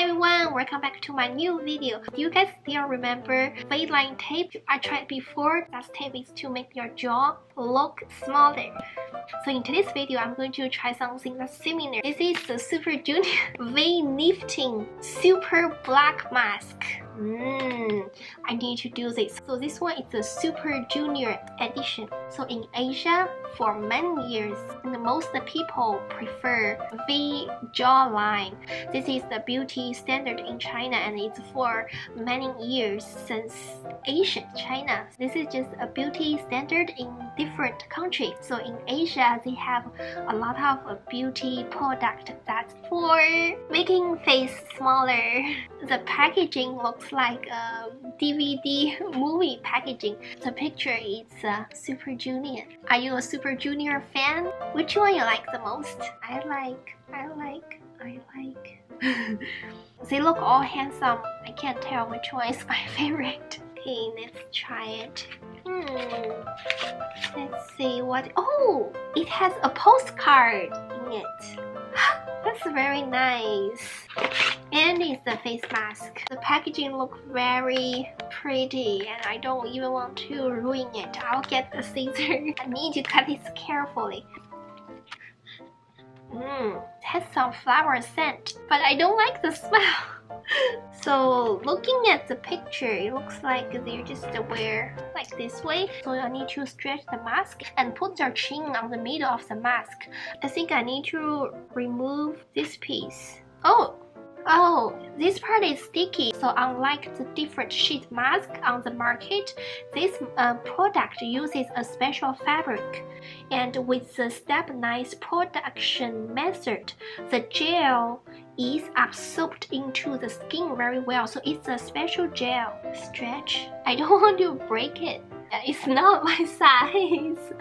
Hi everyone, welcome back to my new video. Do you guys still remember fade line tape I tried before? That tape is to make your jaw look smaller. So in today's video, I'm going to try something that's similar. This is the Super Junior V Lifting Super Black Mask. I need to do this. So this one is the Super Junior edition. So in Asia, for many years, most people prefer V jawline. This is the beauty standard in China, and it's for many years since ancient China. This is just a beauty standard in different countries. So in Asia, they have a lot of beauty product that's for making face smaller. The packaging looks like a DVD movie packaging. The picture is Super Junior. Are you a Super Junior fan? Which one you like the most? I like. They look all handsome. I can't tell which one is my favorite. Okay, let's try it. Let's see what. Oh, it has a postcard in it. That's very nice. And it's the face mask. The packaging looks very pretty, and I don't even want to ruin it. I'll get the scissors. I need to cut this carefully. It has some flower scent, but I don't like the smell. So looking at the picture, it looks like they're just wear like this way. So I need to stretch the mask and put their chin on the middle of the mask. I think I need to remove this piece. Oh, this part is sticky. So unlike the different sheet mask on the market, this product uses a special fabric. And with the step-nice production method, the gel is absorbed into the skin very well. So it's a special gel. Stretch. I don't want to break it. It's not my size.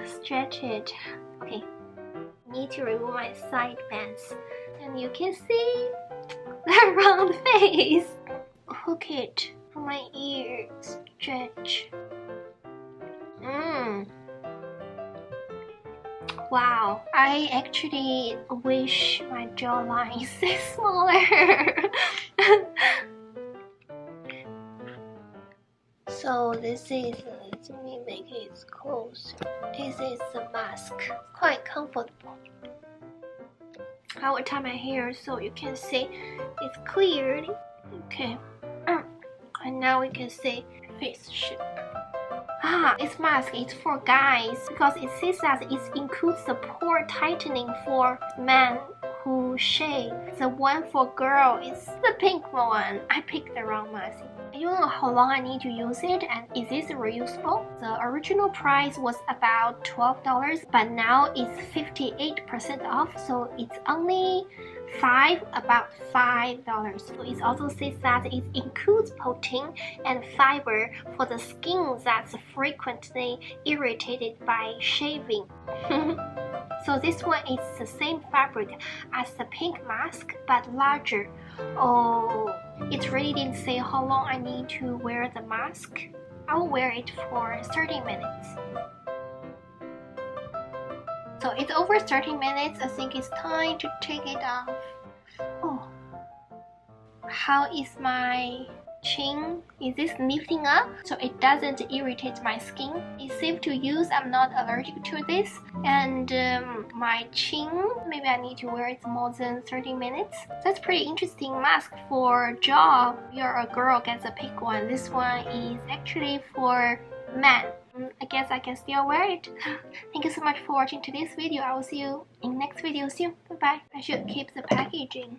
Stretch it. Okay. Need to remove my side bands. And you can see the round face. Hook it for my ear. Stretch. Wow, I actually wish my jawline is smaller. So this is, let me make it closer. This is the mask. Quite comfortable. I will tie my hair so you can see it's clear. Okay. And now we can see face shape. This mask is for guys because it says that it includes the pore tightening for men who shave. The one for girl is the pink one. I picked the wrong mask. I don't know how long I need to use it, and is this reusable? The original price was about $12, but now it's 58% off, so it's only about $5. So it also says that it includes protein and fiber for the skin that's frequently irritated by shaving. So this one is the same fabric as the pink mask, but larger. Oh, it really didn't say how long I need to wear the mask. I will wear it for 30 minutes. So it's over 30 minutes. I think it's time to take it off. Oh, how is my chin? Is this lifting up so it doesn't irritate my skin? It's safe to use. I'm not allergic to this. And my chin, maybe I need to wear it more than 30 minutes. That's pretty interesting mask for jaw. You're a girl, gets a pink one. This one is actually for men. I guess I can still wear it. Thank you so much for watching today's video. I will see you in next video soon. Bye bye. I should keep the packaging.